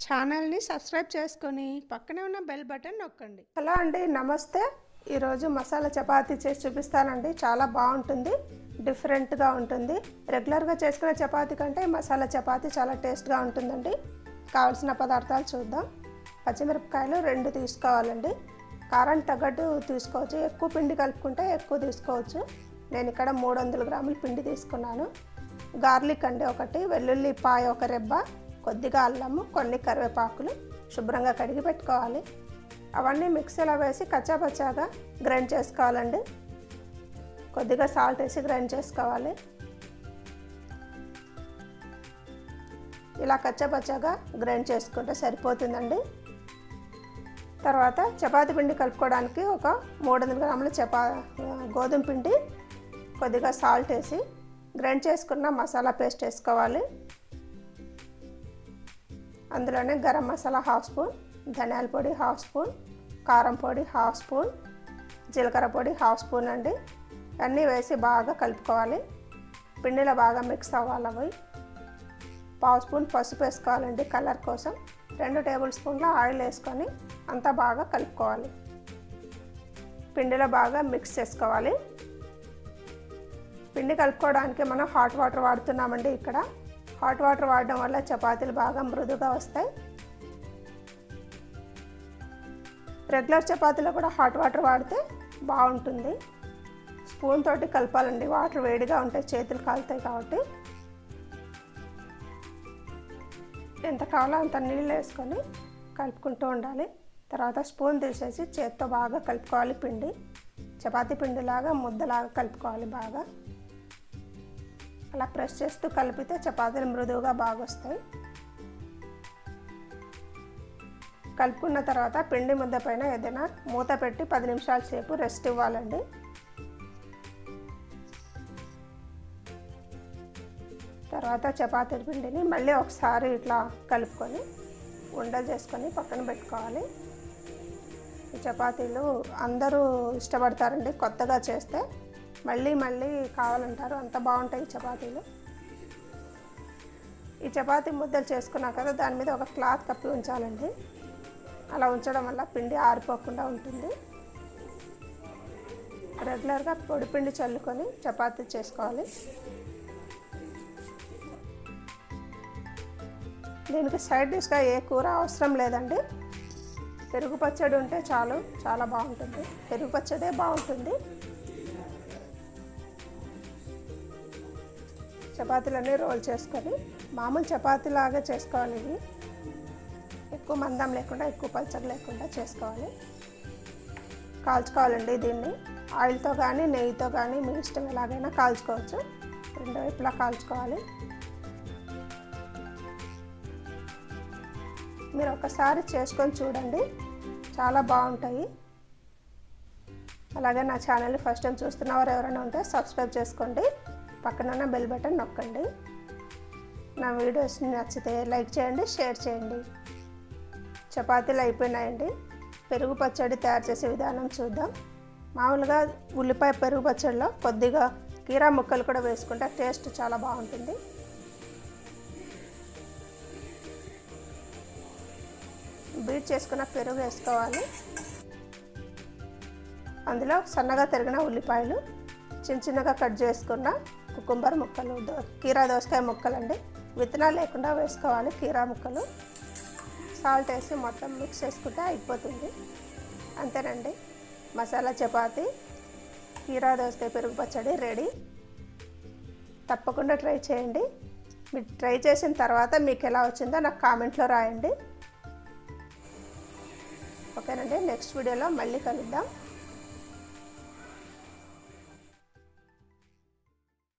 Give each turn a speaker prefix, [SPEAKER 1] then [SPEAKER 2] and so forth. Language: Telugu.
[SPEAKER 1] ఛానల్ని సబ్స్క్రైబ్ చేసుకొని పక్కనే ఉన్న బెల్ బటన్ నొక్కండి.
[SPEAKER 2] హలో అండి, నమస్తే. ఈరోజు మసాలా చపాతీ చేసి చూపిస్తానండి. చాలా బాగుంటుంది, డిఫరెంట్గా ఉంటుంది. రెగ్యులర్గా చేసుకునే చపాతీ కంటే మసాలా చపాతీ చాలా టేస్ట్గా ఉంటుందండి. కావాల్సిన పదార్థాలు చూద్దాం. పచ్చిమిరపకాయలు 2 తీసుకోవాలండి. కారం తగ్గట్టు తీసుకోవచ్చు. ఎక్కువ పిండి కలుపుకుంటే ఎక్కువ తీసుకోవచ్చు. నేను ఇక్కడ 300 గ్రాముల పిండి తీసుకున్నాను. గార్లిక్ అండి 1, వెల్లుల్లిపాయ 1 రెబ్బ, కొద్దిగా అల్లము, కొన్ని కరివేపాకులు శుభ్రంగా కడిగి పెట్టుకోవాలి. అవన్నీ మిక్సీలో వేసి కచ్చాపచ్చాగా గ్రైండ్ చేసుకోవాలండి. కొద్దిగా సాల్ట్ వేసి గ్రైండ్ చేసుకోవాలి. ఇలా కచ్చాపచ్చాగా గ్రైండ్ చేసుకుంటే సరిపోతుందండి. తర్వాత చపాతీ పిండి కలుపుకోవడానికి ఒక 300 గ్రాముల గోధుమ పిండి, కొద్దిగా సాల్ట్ వేసి గ్రైండ్ చేసుకున్న మసాలా పేస్ట్ వేసుకోవాలి. అందులోనే గరం మసాలా 1/2 స్పూన్, ధనియాల పొడి 1/2 స్పూన్, కారం పొడి 1/2 స్పూన్, జీలకర్ర పొడి 1/2 స్పూన్ అండి. అన్నీ వేసి బాగా కలుపుకోవాలి. పిండిలో బాగా మిక్స్ అవ్వాలి. అవి 1/2 స్పూన్ పసుపు వేసుకోవాలండి కలర్ కోసం. 2 టేబుల్ స్పూన్ల ఆయిల్ వేసుకొని అంతా బాగా కలుపుకోవాలి. పిండిలో బాగా మిక్స్ చేసుకోవాలి. పిండి కలుపుకోవడానికి మనం హాట్ వాటర్ వాడుతున్నామండి. ఇక్కడ హాట్ వాటర్ వాడడం వల్ల చపాతీలు బాగా మృదుగా వస్తాయి. రెగ్యులర్ చపాతీలో కూడా హాట్ వాటర్ వాడితే బాగుంటుంది. స్పూన్ తోటి కలపాలండి. వాటర్ వేడిగా ఉంటాయి, చేతులు కాలుతాయి కాబట్టి. ఎంత కావాలో అంత నీళ్ళు వేసుకొని కలుపుకుంటూ ఉండాలి. తర్వాత స్పూన్ తీసేసి చేత్తో బాగా కలుపుకోవాలి. పిండి చపాతీ పిండిలాగా ముద్దలాగా కలుపుకోవాలి. బాగా అలా ప్రెస్ చేస్తూ కలిపితే చపాతీలు మృదువుగా బాగా వస్తాయి. కలుపుకున్న తర్వాత పిండి ముద్ద పైన ఏదైనా మూత పెట్టి 10 నిమిషాల సేపు రెస్ట్ ఇవ్వాలండి. తర్వాత చపాతీ పిండిని మళ్ళీ ఒకసారి ఇట్లా కలుపుకొని ఉండలు చేసుకొని పక్కన పెట్టుకోవాలి. ఈ చపాతీలు అందరూ ఇష్టపడతారండి. కొత్తగా చేస్తే మళ్ళీ మళ్ళీ కావాలంటారు, అంత బాగుంటాయి ఈ చపాతీలు. ఈ చపాతీ ముద్దలు చేసుకున్నాక కదా దాని మీద ఒక క్లాత్ కప్పి ఉంచాలండి. అలా ఉంచడం వల్ల పిండి ఆరిపోకుండా ఉంటుంది. రెగ్యులర్గా పొడి పిండి చల్లుకొని చపాతీ చేసుకోవాలి. దీనికి సైడ్ డిష్గా ఏ కూర అవసరం లేదండి. పెరుగు పచ్చడి ఉంటే చాలు, చాలా బాగుంటుంది. పెరుగు పచ్చడే బాగుంటుంది. చపాతీలన్నీ రోల్ చేసుకొని మామూలు చపాతీలాగా చేసుకోవాలి. ఇవి ఎక్కువ మందం లేకుండా, ఎక్కువ పల్చగా లేకుండా చేసుకోవాలి. కాల్చుకోవాలండి. దీన్ని ఆయిల్తో కానీ నెయ్యితో కానీ మీ ఇష్టం ఎలాగైనా కాల్చుకోవచ్చు. 2 వైపులా కాల్చుకోవాలి. మీరు ఒకసారి చేసుకొని చూడండి, చాలా బాగుంటాయి. అలాగే నా ఛానల్ని ఫస్ట్ టైం చూస్తున్నవారు ఎవరైనా ఉంటే సబ్స్క్రైబ్ చేసుకోండి. పక్కన ఉన్న బెల్ బటన్ నొక్కండి. నా వీడియోస్ని నచ్చితే లైక్ చేయండి, షేర్ చేయండి. చపాతీలు అయిపోయినాయండి. పెరుగు పచ్చడి తయారు చేసే విధానం చూద్దాం. మామూలుగా ఉల్లిపాయ పెరుగు పచ్చడిలో కొద్దిగా కీరా ముక్కలు కూడా వేసుకుంటే టేస్ట్ చాలా బాగుంటుంది. బీట్ చేసుకున్న పెరుగు వేసుకోవాలి. అందులో సన్నగా తరిగిన ఉల్లిపాయలు, చిన్న చిన్నగా కట్ చేసుకున్న కుకుంబర్ ముక్కలు, కీరా దోసకాయ ముక్కలండి. విత్తనాలు లేకుండా వేసుకోవాలి కీరా ముక్కలు. సాల్ట్ వేసి మొత్తం మిక్స్ చేసుకుంటే అయిపోతుంది. అంతేనండి, మసాలా చపాతీ, కీరా దోసకాయ పెరుగు పచ్చడి రెడీ. తప్పకుండా ట్రై చేయండి. మీరు ట్రై చేసిన తర్వాత మీకు ఎలా వచ్చిందో నాకు కామెంట్లో రాయండి. ఓకేనండి, నెక్స్ట్ వీడియోలో మళ్ళీ కలుద్దాం.